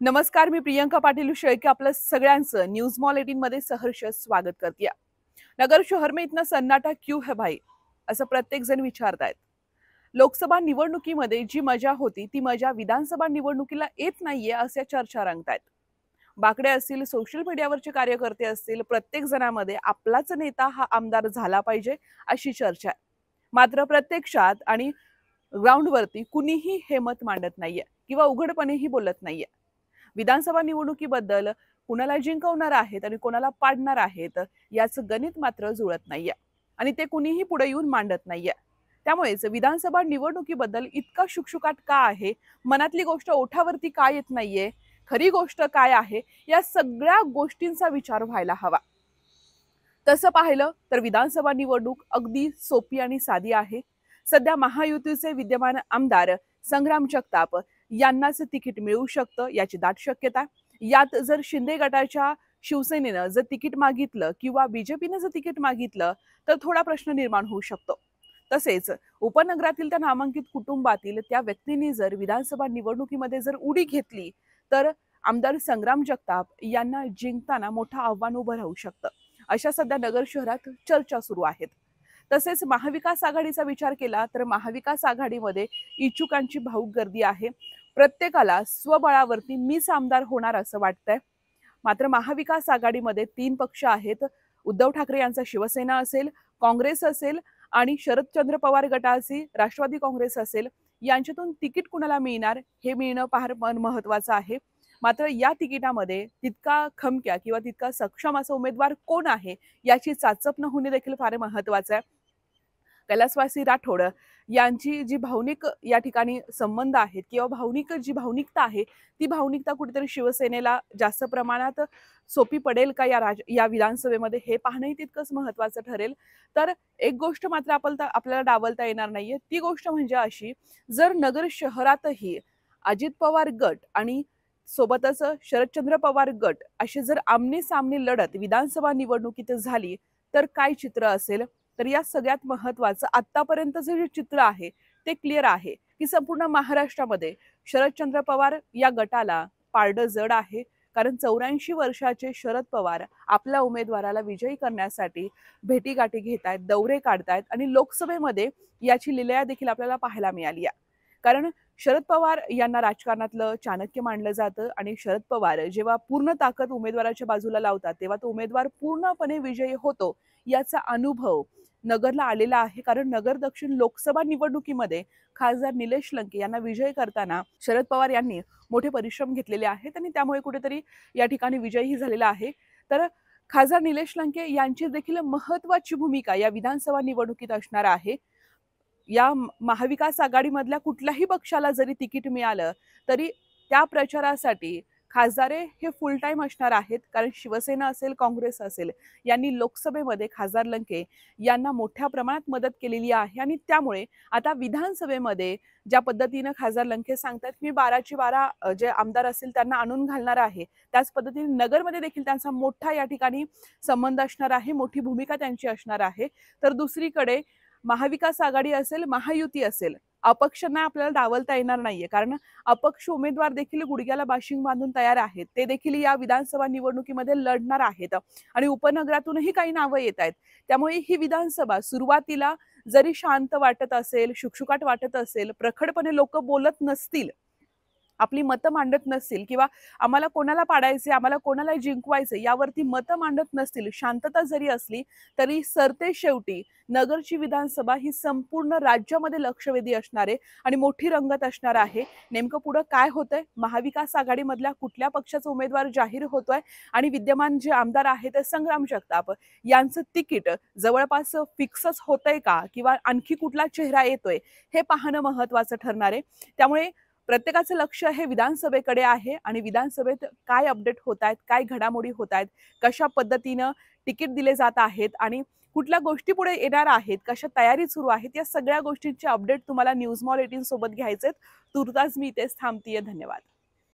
नमस्कार, मी प्रियंका पाटील शेळके आपलं सगळ्यांचं न्यूज मॉल 18 मध्ये सहर्ष स्वागत करते। नगर शहर में इतना सन्नाटा क्यों है भाई, असं प्रत्येक जण विचारतायत। लोकसभा निवडणुकीमध्ये जी मजा होती ती मजा विधानसभा निवडणुकीला येत नाहीये अशा चर्चा रंगतायत। बाकडे असतील, सोशल मीडियावरचे कार्यकर्ते असतील, प्रत्येक जणामध्ये आपलाच नेता हा आमदार झाला पाहिजे अशी चर्चा आहे। मात्र प्रत्यक्षात आणि ग्राउंडवरती कुणीही हे मत मांडत नाहीये किंवा उघडपणेही बोलत नाहीये। विधानसभा निवडणुकीबद्दल कुणाला जिंकवणार आहेत आणि कोणाला पाडणार आहेत याचं गणित मात्र जुळत नाहीये आणि ते कुणीही पुढे येऊन मांडत नाहीये। त्यामुळेच विधानसभा निवडणुकीबद्दल इतका शुकशुकाट का आहे, मनातली गोष्ट ओठावरती का येत नाहीये, खरी गोष्ट काय आहे, या सगळ्या गोष्टींचा विचार व्हायला हवा। तसं पाहिलं तर विधानसभा निवडणूक अगदी सोपी आणि साधी आहे। सध्या महायुतीचे विद्यमान आमदार संग्राम जगताप यांनाच तिकीट मिळू शकतं याची दाट शक्यता। यात जर शिंदे गटाच्या शिवसेनेनं जर तिकीट मागितलं किंवा बीजेपीनं जर तिकीट मागितलं तर थोडा प्रश्न निर्माण होऊ शकतो। तसेच उपनगरातील त्या नामांकित कुटुंबातील त्या व्यक्तींनी जर विधानसभा निवडणुकीमध्ये जर उडी घेतली तर आमदार संग्राम जगताप यांना जिंकताना मोठं आव्हान उभं राहू शकतं, अशा सध्या नगर शहरात चर्चा सुरू आहेत। तसेच महाविकास आघाडीचा विचार केला तर महाविकास आघाडीमध्ये इच्छुकांची भाऊक गर्दी आहे। प्रत्येकाला स्वबळावरती मीच आमदार होणार असं वाटतंय। मात्र महाविकास आघाडीमध्ये 3 पक्ष आहेत। उद्धव ठाकरे यांचा शिवसेना असेल, काँग्रेस असेल आणि शरदचंद्र पवार गटाची राष्ट्रवादी काँग्रेस असेल, यांच्यातून तिकीट कुणाला मिळणार हे मिळणं फार महत्वाचं आहे। मात्र या तिकिटामध्ये तितका खमक्या किंवा तितका सक्षम असा उमेदवार कोण आहे याची चाचपण होणे देखील फार महत्वाचं आहे। कैलासवासी राठोड यांची जी भावनिक या ठिकाणी संबंध आहेत किंवा भावनिक जी भावनिकता आहे ती भावनिकता कुठेतरी शिवसेनेला जास्त प्रमाणात सोपी पडेल का या विधानसभेमध्ये हे पाहणंही तितकंच महत्वाचं ठरेल। तर एक गोष्ट मात्र आपल्याला डावलता येणार नाहीये, ती गोष्ट म्हणजे अशी, जर नगर शहरातही अजित पवार गट आणि सोबतच शरदचंद्र पवार गट अशी जर आमने सामने लढत विधानसभा निवडणुकीत झाली तर काय चित्र असेल। तर या सगळ्यात महत्वाचं आतापर्यंतचं जे चित्र आहे ते क्लिअर आहे की संपूर्ण महाराष्ट्रामध्ये शरदचंद्र पवार या गटाला पारडं जड आहे। कारण 84 वर्षाचे शरद पवार आपल्या उमेदवाराला विजयी करण्यासाठी भेटीगाठी घेतायत, दौरे काढतायत आणि लोकसभेमध्ये याची लीलया देखील आपल्याला पाहायला मिळाली आहे। कारण शरद पवार यांना राजकारणातलं चाणक्य मानलं जातं आणि शरद पवार जेव्हा पूर्ण ताकद उमेदवाराच्या बाजूला लावतात तेव्हा तो उमेदवार पूर्णपणे विजयी होतो याचा अनुभव नगरला आलेला आहे। कारण नगर दक्षिण लोकसभा निवडणुकीमध्ये खासदार निलेश लंके यांना विजय करताना शरद पवार यांनी मोठे परिश्रम घेतलेले आहेत आणि त्यामुळे कुठेतरी या ठिकाणी विजयही झालेला आहे। तर खासदार निलेश लंके यांची देखील महत्वाची भूमिका या विधानसभा निवडणुकीत असणार आहे। या महाविकास आघाडीमधल्या कुठल्याही पक्षाला जरी तिकीट मिळालं तरी त्या प्रचारासाठी खासदारे हे फुल टाइम असणार आहेत। कारण शिवसेना असेल, काँग्रेस असेल यांनी लोकसभेमध्ये खासदार लंके यांना मोठ्या प्रमाणात मदत केलेली आहे आणि त्यामुळे आता विधानसभेमध्ये ज्या पद्धतीनं खासदार लंके सांगतात मी 12ची 12 जे आमदार असतील त्यांना आणून घालणार आहे, त्याच पद्धतीने नगरमध्ये देखील त्यांचा मोठा या ठिकाणी संबंध असणार आहे, मोठी भूमिका त्यांची असणार आहे। तर दुसरीकडे महाविकास आघाडी असेल, महायुती असेल, अपक्षांना आपल्याला डावलता येणार नाहीये। कारण अपक्ष उमेदवार देखील गुडघ्याला बाशिंग बांधून तयार आहेत, ते देखील या विधानसभा निवडणुकीमध्ये लढणार आहेत आणि उपनगरातूनही काही नावं येत आहेत। त्यामुळे ही विधानसभा सुरुवातीला जरी शांत वाटत असेल, शुकशुकाट वाटत असेल, प्रखडपणे लोक बोलत नसतील, आपली मतं मांडत नसतील किंवा आम्हाला कोणाला पाडायचे, आम्हाला कोणाला जिंकवायचे यावरती मतं मांडत नसतील, शांतता जरी असली तरी सरते शेवटी नगरची विधानसभा ही संपूर्ण राज्यामध्ये लक्षवेधी असणार आहे आणि मोठी रंगत असणार आहे। नेमकं पुढे काय होतंय, महाविकास आघाडीमधल्या कुठल्या पक्षाचा उमेदवार जाहीर होतोय आणि विद्यमान जे आमदार आहेत संग्राम जगताप यांचं तिकीट जवळपास फिक्सच होतंय का किंवा आणखी कुठला चेहरा येतोय हे पाहणं महत्वाचं ठरणार आहे। त्यामुळे प्रत्येकाचं लक्ष हे विधानसभेकडे आहे आणि विधानसभेत काय अपडेट होत आहेत, काय घडामोडी होत आहेत, कशा पद्धतीनं तिकीट दिले जात आहेत आणि कुठल्या गोष्टी पुढे येणार आहेत, कशा तयारी सुरू आहेत, या सगळ्या गोष्टींचे अपडेट तुम्हाला न्यूज मॉल 18 सोबत घ्यायचेत। तुर्तास मी इथेच थांबतीये। धन्यवाद।